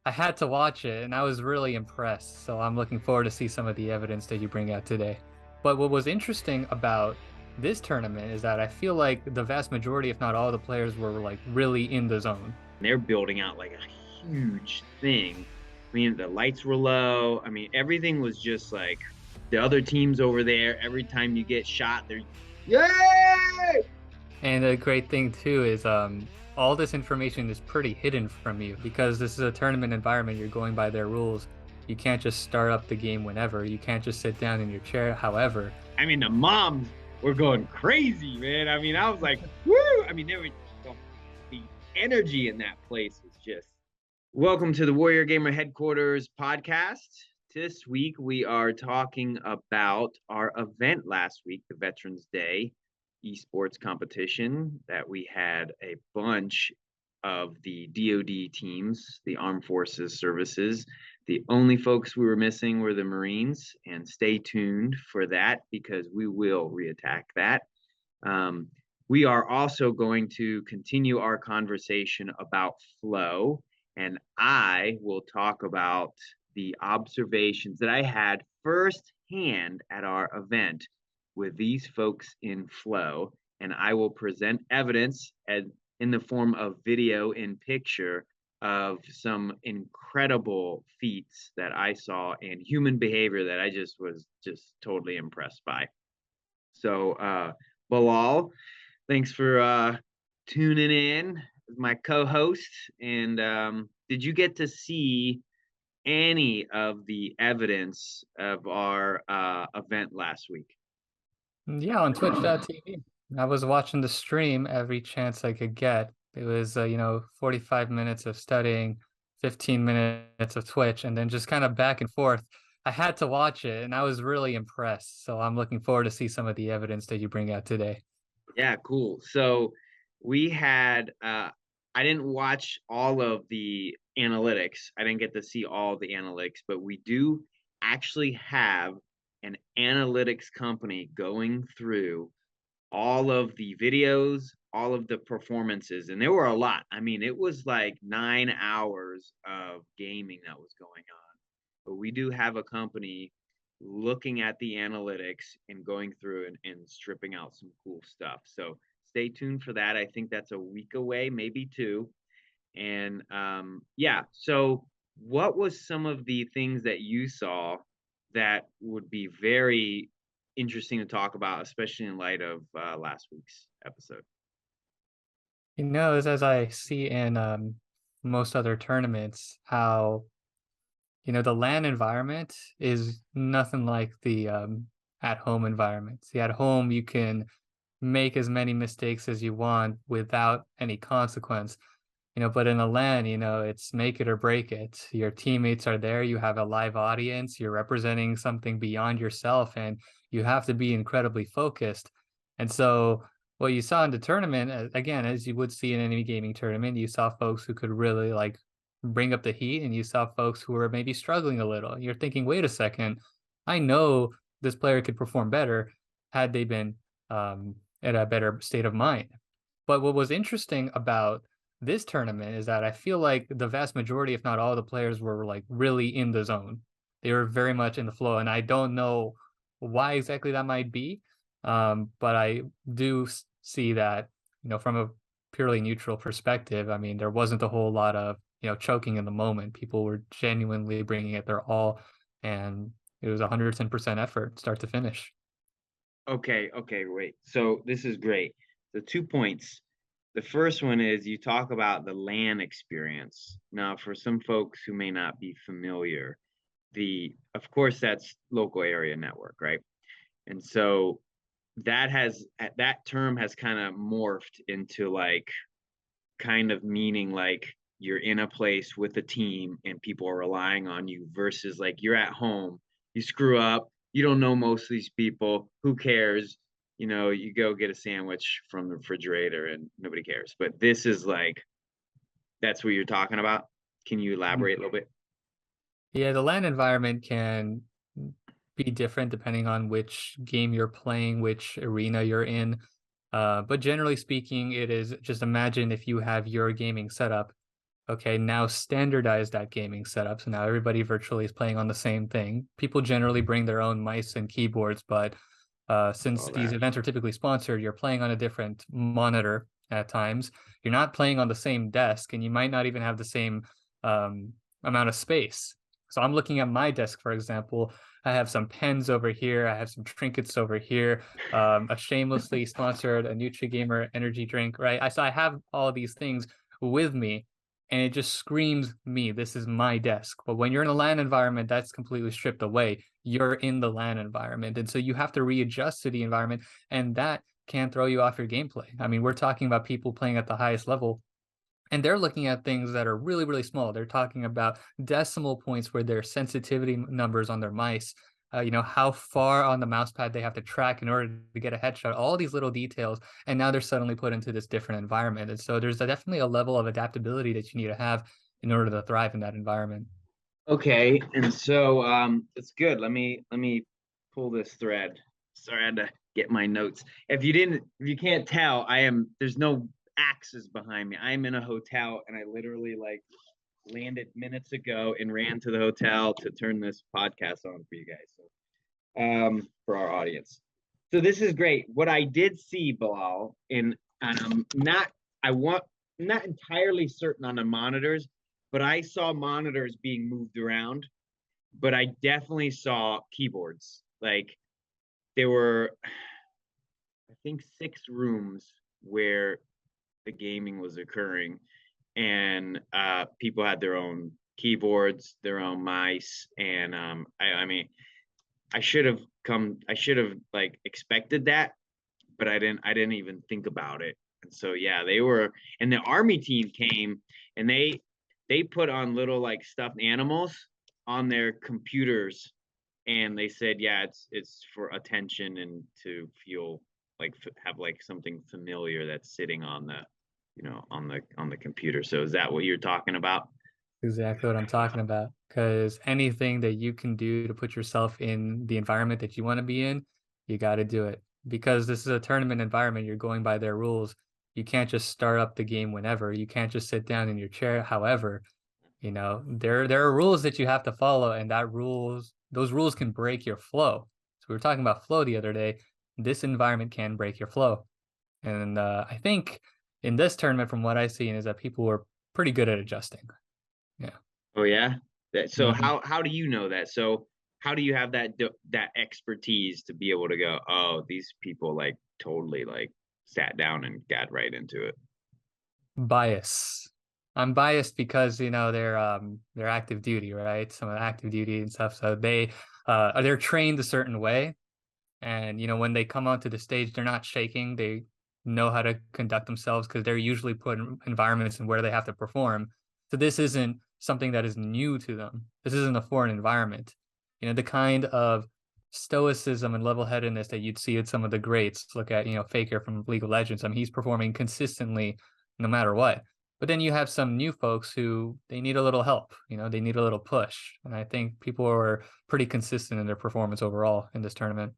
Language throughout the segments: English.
I had to watch it and I was really impressed. So I'm looking forward to see some of the evidence that you bring out today. But what was interesting about this tournament is that I feel like the vast majority, if not all the players were like really in the zone. They're building out like a huge thing. I mean, the lights were low. I mean, everything was just like the other teams over there. Every time you get shot, they're yay! And the great thing too is all this information is pretty hidden from you because this is a tournament environment. You're going by their rules. You can't just start up the game whenever. You can't just sit down in your chair. However, I mean, the moms were going crazy, man. I mean, I was like, woo! I mean, the energy in that place was just. Welcome to the Warrior Gamer Headquarters podcast. This week we are talking about our event last week, the Veterans Day Esports competition, that we had a bunch of the DoD teams, the Armed Forces Services. The only folks we were missing were the Marines, and stay tuned for that because we will reattack that. We are also going to continue our conversation about flow, and I will talk about the observations that I had firsthand at our event with these folks in flow, and I will present evidence in the form of video and picture of some incredible feats that I saw and human behavior that I just was just totally impressed by. So, Bilal, thanks for tuning in as my co-host. And did you get to see any of the evidence of our event last week? yeah, on Twitch.tv. I was watching the stream every chance I could get. It was, 45 minutes of studying, 15 minutes of Twitch, and then just kind of back and forth. I had to watch it, and I was really impressed. So I'm looking forward to see some of the evidence that you bring out today. Yeah, cool. So we had I didn't watch all of the analytics. I didn't get to see all the analytics, but we do actually have an analytics company going through all of the videos, all of the performances, and there were a lot. I mean, it was like 9 hours of gaming that was going on. But we do have a company looking at the analytics and going through and stripping out some cool stuff. So stay tuned for that. I think that's a week away, maybe two. And yeah, so what was some of the things that you saw that would be very interesting to talk about, especially in light of last week's episode? As I see in most other tournaments, how the LAN environment is nothing like the at-home environment. See, at home you can make as many mistakes as you want without any consequence. But in a LAN, it's make it or break it. Your teammates are there, you have a live audience, you're representing something beyond yourself, and you have to be incredibly focused. And so what you saw in the tournament, again, as you would see in any gaming tournament, you saw folks who could really like bring up the heat, and you saw folks who were maybe struggling a little. You're thinking, wait a second, I know this player could perform better had they been at a better state of mind. But what was interesting about this tournament is that I feel like the vast majority, if not all the players were like really in the zone. They were very much in the flow, and I don't know why exactly that might be. But I do see that, from a purely neutral perspective, I mean, there wasn't a whole lot of, choking in the moment. People were genuinely bringing it their all, and it was 110% effort, start to finish. Okay, wait. So this is great. The 2 points. The first one is you talk about the LAN experience. Now, for some folks who may not be familiar, of course that's local area network, right? And so that term has kind of morphed into like kind of meaning like you're in a place with a team and people are relying on you versus like you're at home, you screw up, you don't know most of these people, who cares? You go get a sandwich from the refrigerator and nobody cares. But this is like that's what you're talking about. Can you elaborate a little bit? Yeah, the LAN environment can be different depending on which game you're playing, which arena you're in. But generally speaking, it is just imagine if you have your gaming setup Okay, now standardize that gaming setup. So now everybody virtually is playing on the same thing. People generally bring their own mice and keyboards, but since All these that. events are typically sponsored, you're playing on a different monitor at times. You're not playing on the same desk, and you might not even have the same um, amount of space. So I'm looking at my desk, for example. I have some pens over here. I have some trinkets over here. A shamelessly sponsored a NutriGamer energy drink, right? So I have all these things with me, and it just screams me. This is my desk. But when you're in a LAN environment, that's completely stripped away. You're in the LAN environment, and so you have to readjust to the environment, and that can throw you off your gameplay. I mean, we're talking about people playing at the highest level, and they're looking at things that are really, really small. They're talking about decimal points where their sensitivity numbers on their mice, how far on the mouse pad they have to track in order to get a headshot, all these little details. And now they're suddenly put into this different environment. And so there's definitely a level of adaptability that you need to have in order to thrive in that environment. Okay, and so it's good. Let me pull this thread. Sorry, I had to get my notes. If you can't tell, there's no axes behind me. I'm in a hotel, and I literally like landed minutes ago and ran to the hotel to turn this podcast on for you guys. So, for our audience. So this is great. What I did see, Bilal, and not entirely certain on the monitors, but I saw monitors being moved around. But I definitely saw keyboards. Like there were, I think, 6 rooms where the gaming was occurring, and people had their own keyboards, their own mice, and I mean, I should have like expected that, but I didn't even think about it. And so yeah, they were, and the army team came, and they put on little like stuffed animals on their computers, and they said, yeah, it's for attention and to feel like have like something familiar that's sitting on the on the computer. So is that what you're talking about? Exactly what I'm talking about. Because anything that you can do to put yourself in the environment that you want to be in, you got to do it. Because this is a tournament environment, you're going by their rules. You can't just start up the game whenever. You can't just sit down in your chair. However, there are rules that you have to follow, and those rules can break your flow. So we were talking about flow the other day. This environment can break your flow. And I think in this tournament, from what I've seen, is that people were pretty good at adjusting. Yeah. Oh yeah. So Mhm. how do you know that? So how do you have that expertise to be able to go, oh, these people like totally like sat down and got right into it? Bias. I'm biased because they're active duty, right? Some active duty and stuff. So they're trained a certain way. And when they come onto the stage, they're not shaking. They know how to conduct themselves because they're usually put in environments and where they have to perform. So this isn't something that is new to them. This isn't a foreign environment. The kind of stoicism and level-headedness that you'd see at some of the greats. Look at, Faker from League of Legends. I mean, he's performing consistently no matter what. But then you have some new folks who they need a little help, they need a little push. And I think people are pretty consistent in their performance overall in this tournament.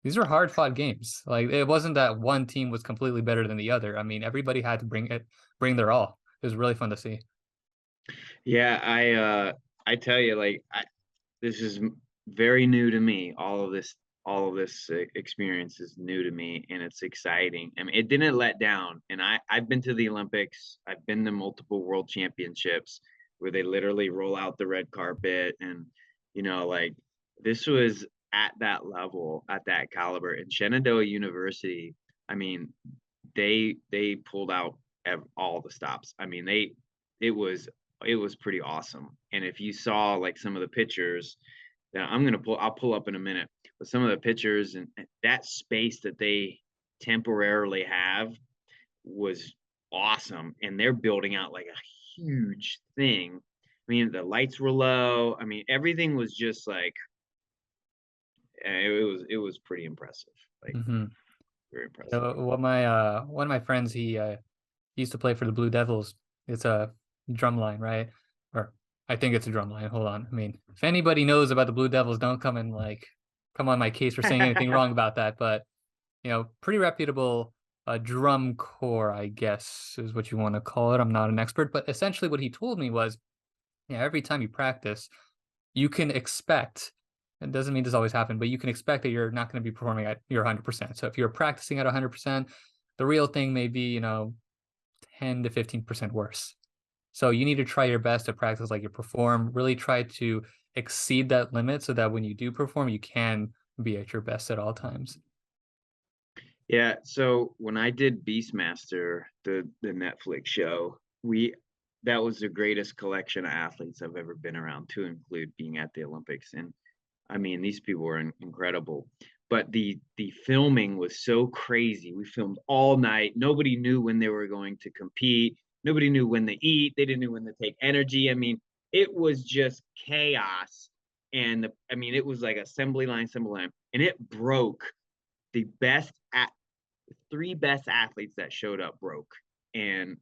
These were hard fought games. Like it wasn't that one team was completely better than the other. I mean, everybody had to bring their all. It was really fun to see. Yeah, I tell you, like this is very new to me. All of this experience is new to me, and it's exciting. I mean, it didn't let down. And I've been to the Olympics. I've been to multiple world championships where they literally roll out the red carpet, and like this was at that level, at that caliber. And Shenandoah University, I mean, they pulled out all the stops. I mean, it was it was pretty awesome. And if you saw like some of the pictures that I'll pull up in a minute, but some of the pictures and that space that they temporarily have was awesome. And they're building out like a huge thing. I mean, the lights were low. I mean, everything was just like it was pretty impressive. Like Hmm. very impressive. So what my one of my friends he used to play for the Blue Devils. It's a drum line, right? Or I think it's a drum line. Hold on. I mean, if anybody knows about the Blue Devils, don't come on my case for saying anything wrong about that. But pretty reputable a drum corps, I guess is what you want to call it. I'm not an expert, but essentially what he told me was, yeah, every time you practice, you can expect, it doesn't mean this always happen, but you can expect that you're not going to be performing at your 100%. So if you're practicing at 100%, the real thing may be, 10 to 15% worse. So you need to try your best to practice like you perform, really try to exceed that limit so that when you do perform, you can be at your best at all times. Yeah, so when I did Beastmaster, the Netflix show, we that was the greatest collection of athletes I've ever been around, to include being at the Olympics. And I mean, these people were incredible. But the filming was so crazy. We filmed all night. Nobody knew when they were going to compete. Nobody knew when to eat. They didn't know when to take energy. I mean, it was just chaos. And I mean, it was like assembly line, and it broke the best at three best athletes that showed up broke. And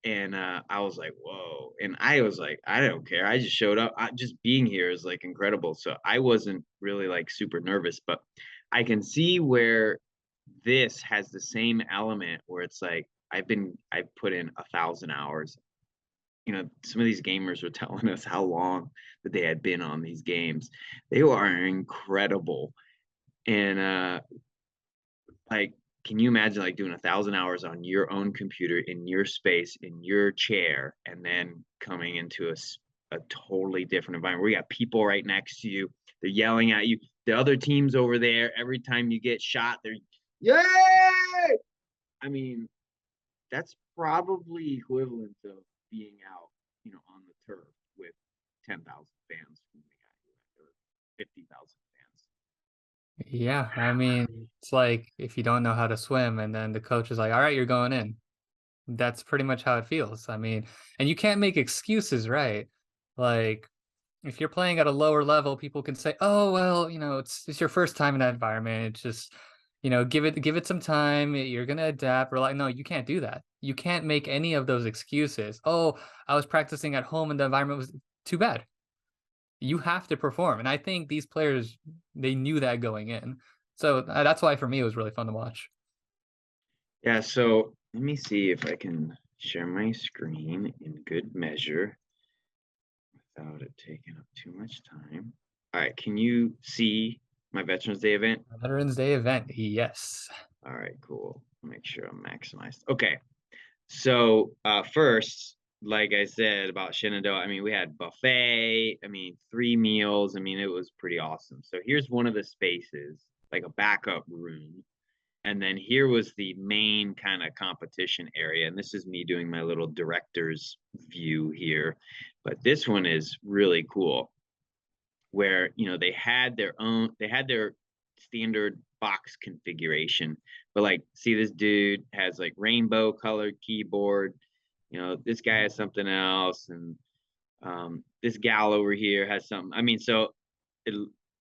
I was like, whoa. And I was like, I don't care. I just showed up. Just being here is like incredible. So I wasn't really like super nervous, but I can see where this has the same element where it's like I've put in 1,000 hours. Some of these gamers were telling us how long that they had been on these games. They are incredible. And like, can you imagine like doing 1,000 hours on your own computer in your space, in your chair, and then coming into a totally different environment where you got people right next to you, they're yelling at you, the other team's over there, every time you get shot, they're yay! I mean, that's probably equivalent of being out, on the turf with 10,000 fans from the guy, or 50,000 fans. Yeah, I mean, it's like if you don't know how to swim and then the coach is like, "All right, you're going in." That's pretty much how it feels. I mean, and you can't make excuses, right? Like if you're playing at a lower level, people can say, "Oh, well, it's your first time in that environment. It's just, give it some time. You're gonna adapt." Or like, no, you can't do that. You can't make any of those excuses. Oh, I was practicing at home and the environment was too bad. You have to perform, and I think these players they knew that going in. So that's why for me it was really fun to watch. Yeah, so let me see if I can share my screen in good measure without it taking up too much time. All right, can you see my Veterans Day event? Veterans Day event, yes. All right, cool. Make sure I'm maximized. Okay, so first, like I said about Shenandoah, I mean, we had buffet, I mean, 3 meals. I mean, it was pretty awesome. So here's one of the spaces, like a backup room. And then here was the main kind of competition area. And this is me doing my little director's view here. But this one is really cool where, they had their standard box configuration. But like, see, this dude has like rainbow colored keyboard. This guy has something else. And this gal over here has something. I mean, so it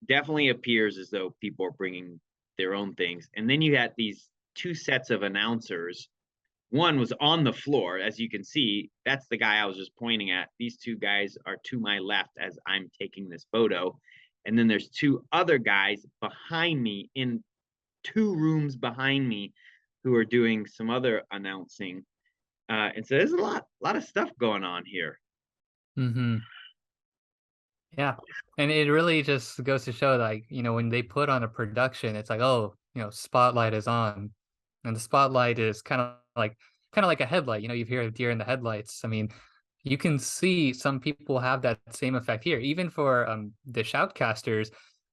definitely appears as though people are bringing their own things. And then you had these two sets of announcers. One was on the floor, as you can see. That's the guy I was just pointing at. These two guys are to my left as I'm taking this photo. And then there's two other guys behind me in 2 rooms behind me who are doing some other announcing. And so there's a lot of stuff going on here. Hmm. Yeah. And it really just goes to show like, when they put on a production, it's like, oh, spotlight is on. And the spotlight is kind of like a headlight. You hear a deer in the headlights. I mean, you can see some people have that same effect here. Even for the shoutcasters,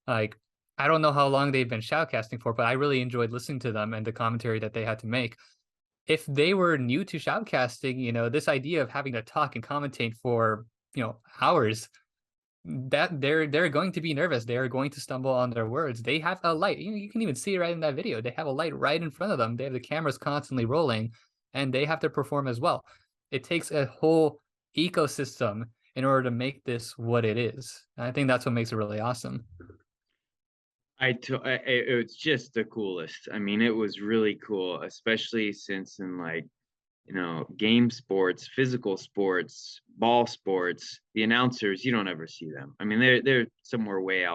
like I don't know how long they've been shoutcasting for, but I really enjoyed listening to them and the commentary that they had to make. If they were new to shoutcasting, this idea of having to talk and commentate for, hours, that they're going to be nervous. They're going to stumble on their words. They have a light. You can even see it right in that video. They have a light right in front of them. They have the cameras constantly rolling, and they have to perform as well. It takes a whole ecosystem in order to make this what it is. And I think that's what makes it really awesome. It's just the coolest. I mean, it was really cool, especially since in like, game sports, physical sports, ball sports, the announcers, you don't ever see them. I mean, they're somewhere way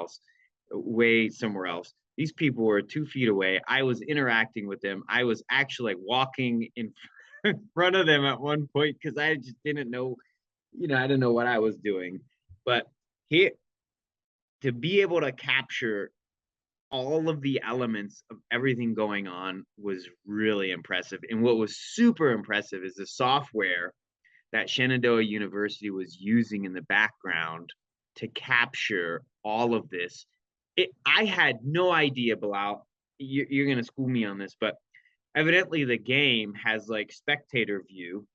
somewhere else. these people were 2 feet away. I was interacting with them. I was actually like walking in front of them at one point because I just didn't know, I didn't know what I was doing. But here, to be able to capture all of the elements of everything going on was really impressive. And what was super impressive is the software that Shenandoah University was using in the background to capture all of this. I had no idea, Bilal. You're going to school me on this, but evidently the game has like spectator view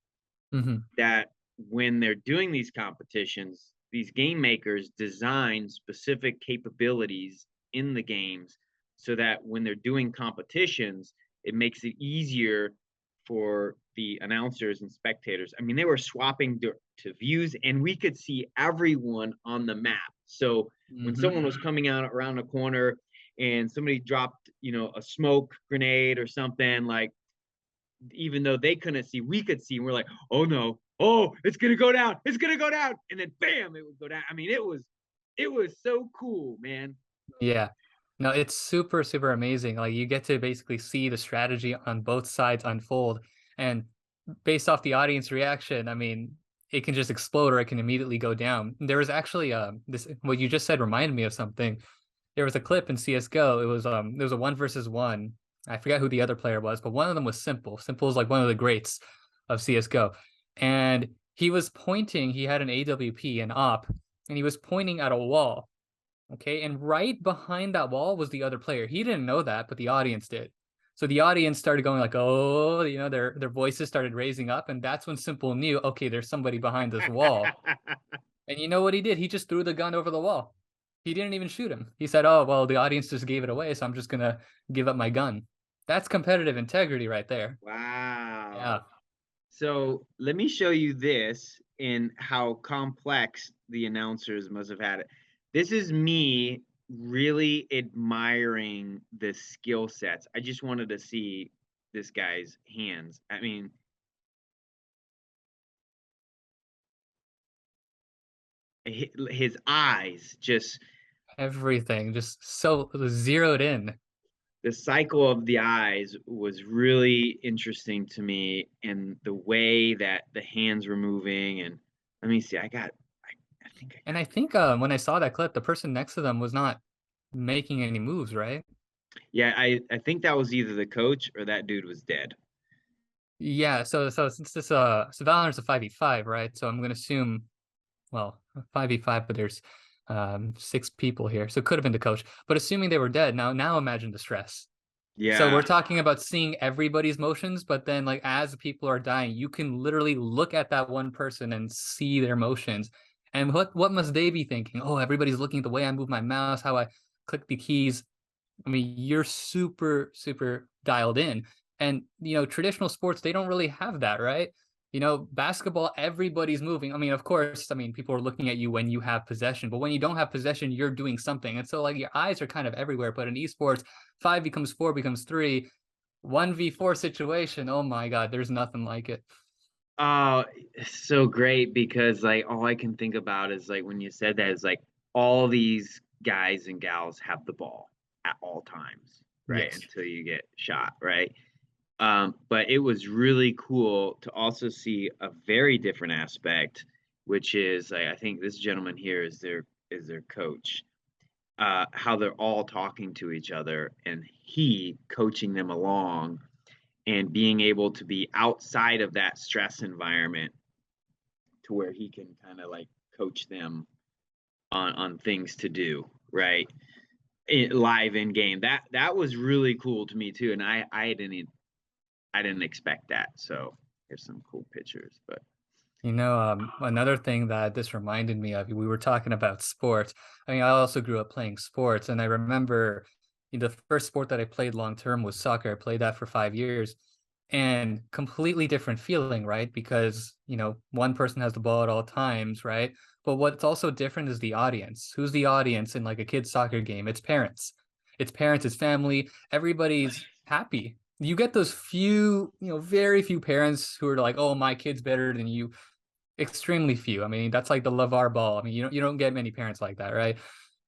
Hmm. that when they're doing these competitions, these game makers design specific capabilities in the games so that when they're doing competitions, it makes it easier for the announcers and spectators. I mean, they were swapping to views, and we could see everyone on the map. So when Hmm. someone was coming out around a corner and somebody dropped, a smoke grenade or something, like even though they couldn't see, we could see. And we're like, oh no, oh, it's gonna go down, it's gonna go down, and then bam, it would go down. I mean, it was so cool, man. Yeah. No, it's super, super amazing. Like you get to basically see the strategy on both sides unfold. And based off the audience reaction, I mean, it can just explode or it can immediately go down. There was actually this what you just said reminded me of something. There was a clip in CS:GO. There was a one versus one. I forgot who the other player was, but one of them was Simple. Simple is like one of the greats of CS:GO. And he was pointing, he had an AWP, an op, and he was pointing at a wall. Okay, and right behind that wall was the other player. He didn't know that, but the audience did. So the audience started going like, "Oh," their voices started raising up, and that's when Simple knew, okay, there's somebody behind this wall. And you know what he did? He just threw the gun over the wall. He didn't even shoot him. He said, "Oh, well, the audience just gave it away, so I'm just gonna give up my gun." That's competitive integrity right there. Yeah. Wow. So let me show you this in how complex the announcers must have had it. This is me really admiring the skill sets. I just wanted to see this guy's hands. I mean, his eyes, just Everything just so zeroed in. the cycle of the eyes was really interesting to me, and the way that the hands were moving. And let me see, I think I And got I think when I saw that clip, the person next to them was not making any moves, right? Yeah, I think that was either the coach or that dude was dead. Yeah, so since this so Valorant's a 5v5, right? So I'm gonna assume, well, 5v5, but there's 6 people here. So it could have been the coach. But assuming they were dead, now imagine the stress. So we're Yeah. talking about seeing everybody's motions, but then like as people are dying, you can literally look at that one person and see their motions. And what must they be thinking? Oh, everybody's looking at the way I move my mouse, how I click the keys. I mean, you're super, super dialed in. And, traditional sports, they don't really have that, right? Basketball, everybody's moving. I mean, of course, I mean, people are looking at you when you have possession, but when you don't have possession, you're doing something. And so, like, your eyes are kind of everywhere. But in esports, 5 becomes 4 becomes 3, 1v4 situation. Oh my God, there's nothing like it. Oh, it's so great because like all I can think about is like when you said that is like all these guys and gals have the ball at all times, right? Yes. Until you get shot, right? But it was really cool to also see a very different aspect, which is like, I think this gentleman here is their coach. How they're all talking to each other and he coaching them along and being able to be outside of that stress environment to where he can kind of like coach them on things to do, right? Live in game. That was really cool to me too, and I didn't expect that. So here's some cool pictures, but Another thing that this reminded me of, we were talking about sports. I mean, I also grew up playing sports, and I remember the first sport that I played long term was soccer. I played that for 5 years, and completely different feeling, right? Because, one person has the ball at all times, right? But what's also different is the audience. Who's the audience in like a kid's soccer game? It's parents. It's parents, it's family. Everybody's happy. You get those few, very few parents who are like, "Oh, my kid's better than you." Extremely few. I mean, that's like the LeVar Ball. I mean, you don't get many parents like that, right?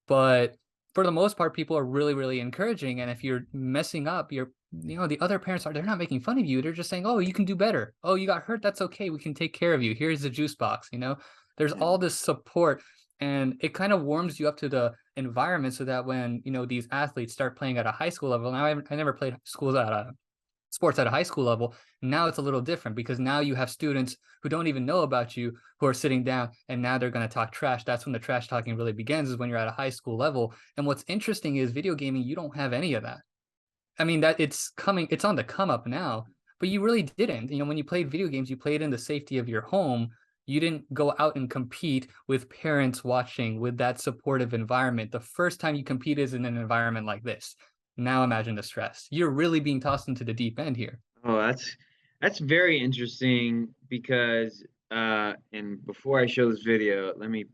But for the most part, people are really, really encouraging. And if you're messing up, the other parents they're not making fun of you. They're just saying, oh, you can do better. Oh, you got hurt. That's okay. We can take care of you. Here's the juice box. There's Yeah. all this support, and it kind of warms you up to the environment so that when, these athletes start playing at a high school level. Now, I never played schools at a sports at a high school level. Now it's a little different because now you have students who don't even know about you who are sitting down, and now they're going to talk trash. That's when the trash talking really begins, is when you're at a high school level. And what's interesting is video gaming, you don't have any of that. I mean, that it's on the come up now, but you really didn't. When you played video games, you played in the safety of your home. You didn't go out and compete with parents watching, with that supportive environment. The first time you compete is in an environment like this. Now imagine the stress. You're really being tossed into the deep end here. Oh, that's very interesting because and before I show this video, let me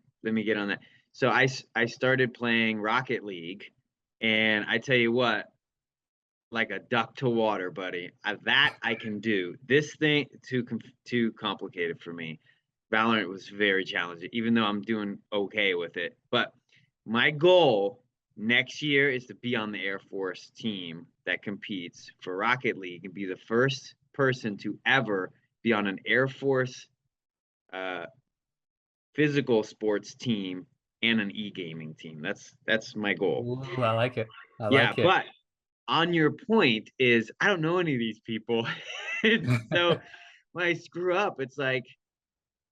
get on that. So I started playing Rocket League, and I tell you what, like a duck to water, buddy. That I can do. This thing too complicated for me. Valorant was very challenging, even though I'm doing okay with it. But my goal next year is to be on the Air Force team that competes for Rocket League and be the first person to ever be on an Air Force uh, physical sports team and an e-gaming team. That's my goal. Ooh, I like it. I Yeah, like it. but on your point is I don't know any of these people. And so when I screw up, it's like,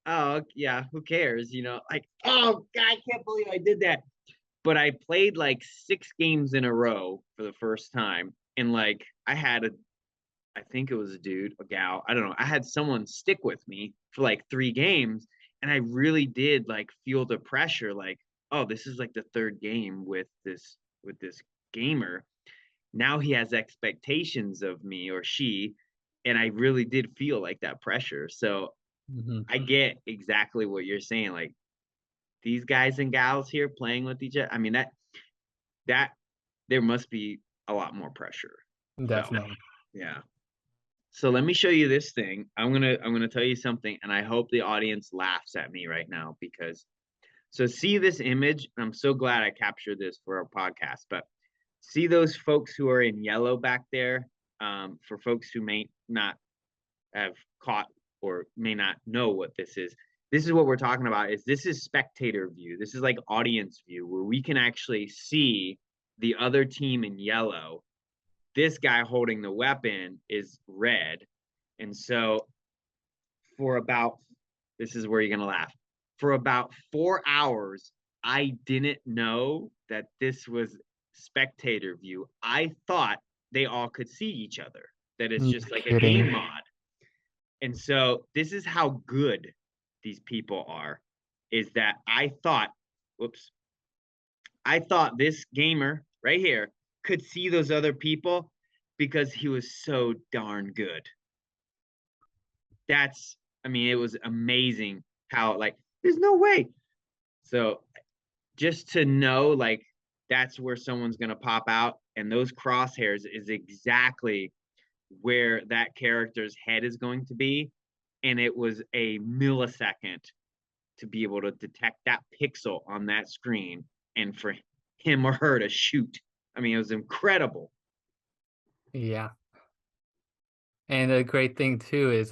oh yeah, who cares? Like, oh God, I can't believe I did that. But I played like 6 games in a row for the first time. And like I think it was a dude, a gal, I don't know. I had someone stick with me for like 3 games. And I really did like feel the pressure, like, oh, this is like the third game with this gamer. Now he has expectations of me or she, and I really did feel like that pressure. So Mhm. I get exactly what you're saying. Like these guys and gals here playing with each other. I mean that there must be a lot more pressure felt. Definitely. Yeah. So let me show you this thing. I'm gonna tell you something, and I hope the audience laughs at me right now because so see this image. I'm so glad I captured this for our podcast, but see those folks who are in yellow back there. For folks who may not have caught or may not know what this is what we're talking about. This is spectator view. This is like audience view where we can actually see the other team in yellow. This guy holding the weapon is red, and so for about this is where you're gonna laugh. For about 4 hours, I didn't know that this was spectator view. I thought they all could see each other, that it's You're just like a kidding. game mod. And so this is how good these people are, is that whoops, I thought this gamer right here could see those other people because he was so darn good. I mean, it was amazing how, like, there's no way. So just to know, like, that's where someone's going to pop out, and those crosshairs is exactly where that character's head is going to be. And it was a millisecond to be able to detect that pixel on that screen and for him or her to shoot. I mean, it was incredible. Yeah. And a great thing too is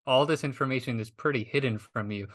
all this information is pretty hidden from you.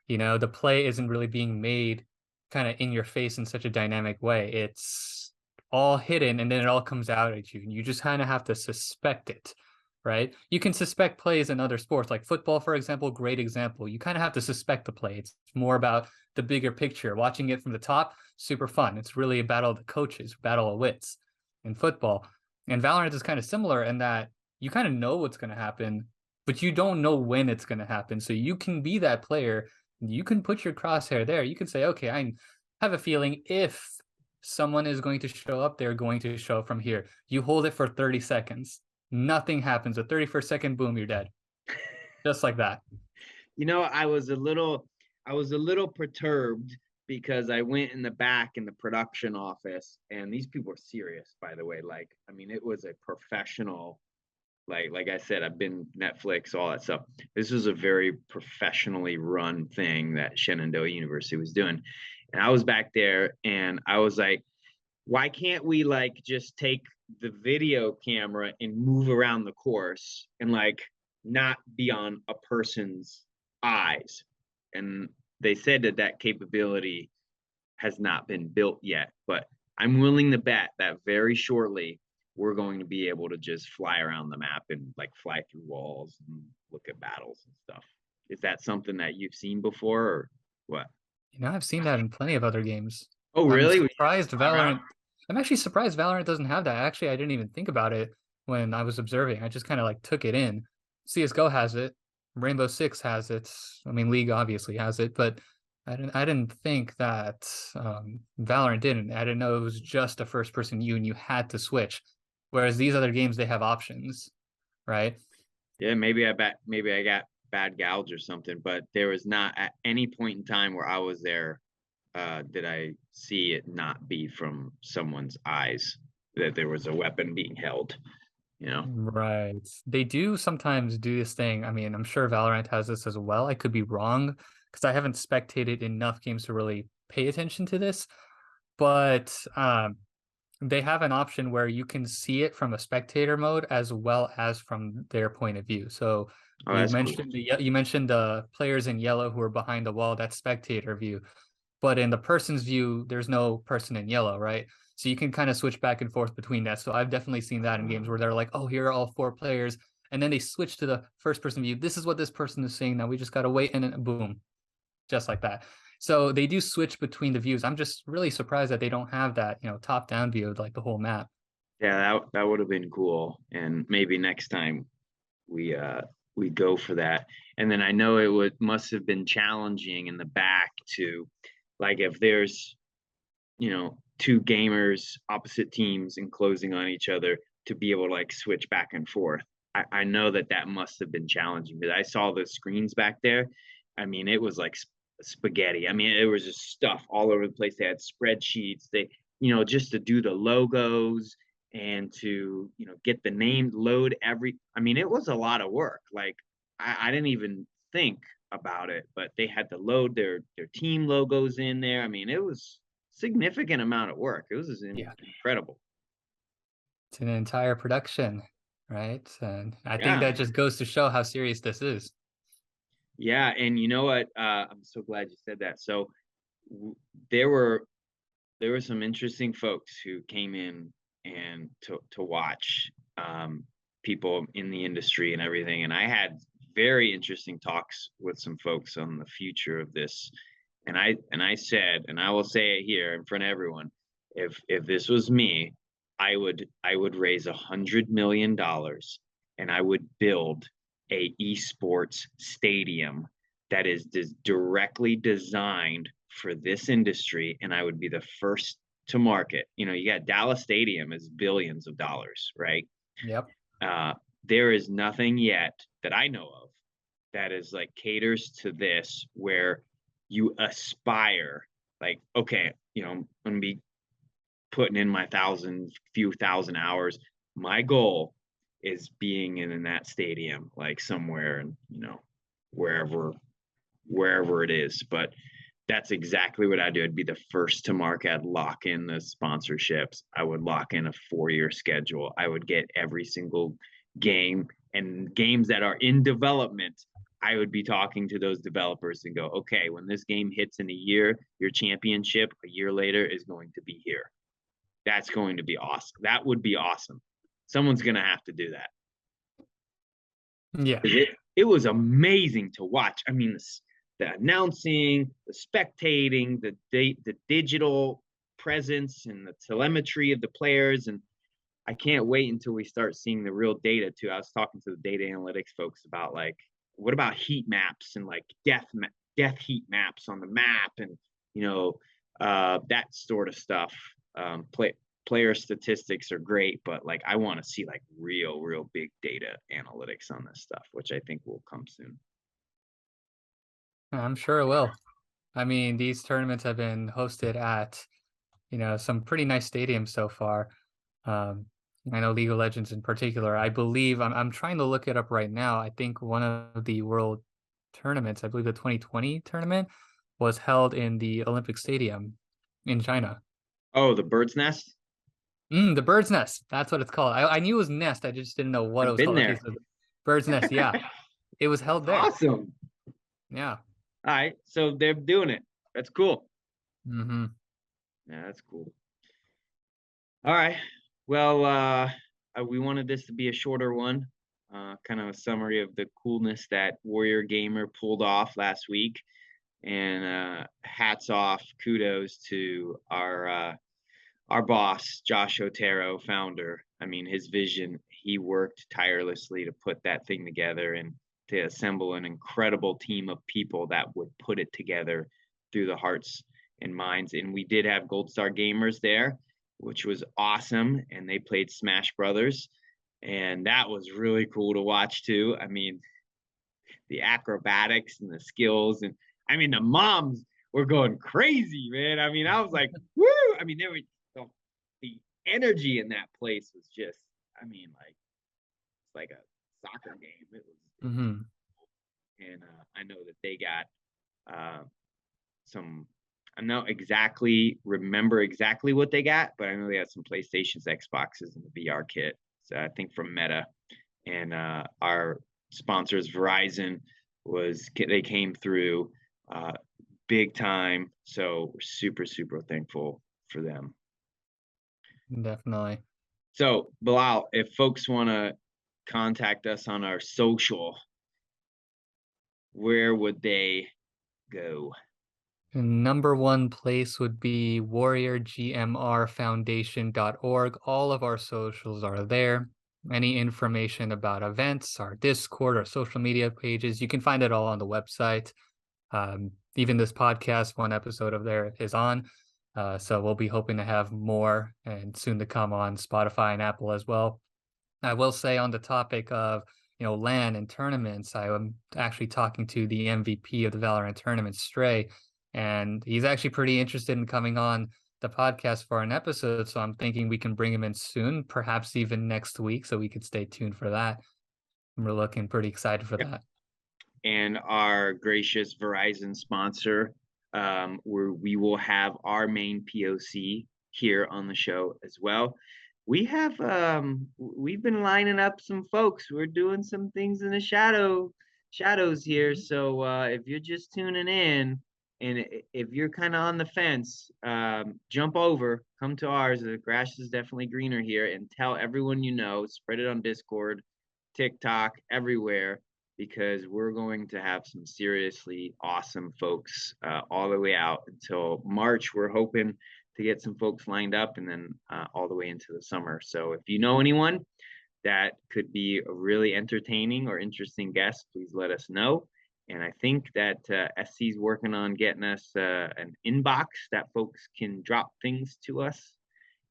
The play isn't really being made kind of in your face in such a dynamic way. It's all hidden and then it all comes out at you. And you just kind of have to suspect it, right? You can suspect plays in other sports, like football, for example, great example. You kind of have to suspect the play. It's more about the bigger picture. Watching it from the top, super fun. It's really a battle of the coaches, battle of wits in football. And Valorant is kind of similar in that you kind of know what's going to happen, but you don't know when it's going to happen. So you can be that player. You can put your crosshair there. You can say, okay, I have a feeling if someone is going to show up, they're going to show up from here. You hold it for 30 seconds. Nothing happens. The 31st second, boom, you're dead. Just like that. I was a little perturbed because I went in the back in the production office, and these people are serious, by the way. Like, I mean, it was a professional, like I said, I've been Netflix, all that stuff. This was a very professionally run thing that Shenandoah University was doing. And I was back there and I was like, why can't we like just take the video camera and move around the course and like not be on a person's eyes? And they said that that capability has not been built yet, but I'm willing to bet that very shortly we're going to be able to just fly around the map and like fly through walls and look at battles and stuff. Is that something that you've seen before or what? I've seen that in plenty of other games. Oh, I'm really? We surprised fly around? Valorant I'm actually surprised Valorant doesn't have that. Actually, I didn't even think about it when I was observing. I just kind of like took it in. CS:GO has it. Rainbow Six has it. I mean, League obviously has it, but I didn't think that Valorant didn't. I didn't know it was just a first person view and you had to switch. Whereas these other games, they have options, right? Yeah, maybe I got bad gouge or something, but there was not at any point in time where I was there did I see it not be from someone's eyes that there was a weapon being held, you know? Right. They do sometimes do this thing. I mean, I'm sure Valorant has this as well. I could be wrong because I haven't spectated enough games to really pay attention to this. But they have an option where you can see it from a spectator mode as well as from their point of view. So Oh, that's cool. you mentioned the players in yellow who are behind the wall. That's spectator view. But in the person's view, there's no person in yellow, right? So you can kind of switch back and forth between that. So I've definitely seen that in games where they're like, oh, here are all four players. And then they switch to the first person view. This is what this person is saying. Now we just got to wait. And then boom, just like that. So they do switch between the views. I'm just really surprised that they don't have that, top down view of like the whole map. Yeah, that would have been cool. And maybe next time we we go for that. And then I know it would must have been challenging in the back to like if there's two gamers, opposite teams, and closing on each other to be able to like switch back and forth. I know that that must have been challenging because I saw the screens back there. I mean, it was like spaghetti. I mean, it was just stuff all over the place. They had spreadsheets. They, just to do the logos and to, get the name, load every. I mean, it was a lot of work. Like I didn't even think about it, but they had to load their team logos in there. I mean, it was significant amount of work. It was Yeah. incredible. It's an entire production, right? And I think Yeah. that just goes to show how serious this is. Yeah. And you know what? I'm so glad you said that. So w- there were some interesting folks who came in and to watch people in the industry and everything. And I had very interesting talks with some folks on the future of this. And I said, and I will say it here in front of everyone, if this was me, I would raise $100 million and I would build a esports stadium that is directly designed for this industry, and I would be the first to market. You got Dallas Stadium is billions of dollars, right? Yep. Uh, there is nothing yet that I know of that is like caters to this, where you aspire, like, okay, I'm gonna be putting in my few thousand hours. My goal is being in that stadium, like somewhere, and wherever it is. But that's exactly what I do. I'd be the first to market. I'd lock in the sponsorships. I would lock in a 4-year schedule. I would get every single game, and games that are in development. I would be talking to those developers and go, okay, when this game hits in a year, your championship a year later is going to be here. That's going to be awesome. That would be awesome. Someone's going to have to do that. Yeah. It was amazing to watch. I mean, the announcing, the spectating, the digital presence and the telemetry of the players. And I can't wait until we start seeing the real data too. I was talking to the data analytics folks about like, what about heat maps and like death heat maps on the map and that sort of stuff. Player statistics are great, but like I want to see like real big data analytics on this stuff, which I think will come soon. I'm sure it will. I mean, these tournaments have been hosted at, some pretty nice stadiums so far. Um, I know League of Legends in particular. I believe I'm trying to look it up right now. I think one of the world tournaments, I believe the 2020 tournament, was held in the Olympic Stadium in China. Oh, the bird's nest. The bird's nest. That's what it's called. I knew it was nest. I just didn't know what it I've was been called. Okay, there. so the bird's nest. Yeah, it was That's held there. awesome. Yeah. All right, so they're doing it. That's cool. Hmm. Yeah, that's cool. All right. Well, we wanted this to be a shorter one, kind of a summary of the coolness that Warrior Gamer pulled off last week. And hats off, kudos to our boss, Josh Otero, founder. I mean, his vision, he worked tirelessly to put that thing together and to assemble an incredible team of people that would put it together through the hearts and minds. And we did have Gold Star Gamers there, which was awesome. And they played Smash Brothers. And that was really cool to watch too. I mean, the acrobatics and the skills. And I mean, the moms were going crazy, man. I mean, I was like, woo! I mean, the energy in that place was just, I mean, like it's like a soccer game. Hmm. And I know that they got some. I don't exactly remember exactly what they got, but I know they had some PlayStations, Xboxes, and the VR kit. So I think from Meta, and our sponsors Verizon they came through big time. So we're super thankful for them. Definitely. So Bilal, if folks want to contact us on our social, where would they go? The number one place would be WarriorGMRFoundation.org. All of our socials are there. Any information about events, our Discord, our social media pages, you can find it all on the website. Even this podcast, one episode of there is on. So we'll be hoping to have more and soon to come on Spotify and Apple as well. I will say on the topic of LAN and tournaments, I am actually talking to the MVP of the Valorant tournament, Stray, and he's actually pretty interested in coming on the podcast for an episode. So I'm thinking we can bring him in soon, perhaps even next week, so we could stay tuned for that. We're looking pretty excited for that. And our gracious Verizon sponsor, where we will have our main POC here on the show as well. We've been lining up some folks. We're doing some things in the shadows here. So if you're just tuning in and if you're kind of on the fence, jump over, come to ours. The grass is definitely greener here, and tell everyone you know, spread it on Discord, TikTok, everywhere, because we're going to have some seriously awesome folks all the way out until March. We're hoping to get some folks lined up, and then all the way into the summer. So if you know anyone that could be a really entertaining or interesting guest, please let us know. And I think that SC is working on getting us an inbox that folks can drop things to us.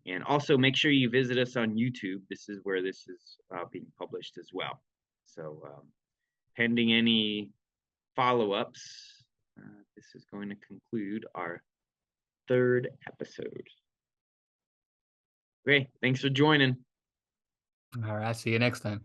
And also make sure you visit us on YouTube. This is where this is being published as well. So pending any follow-ups, this is going to conclude our third episode. Okay, thanks for joining. All right, see you next time.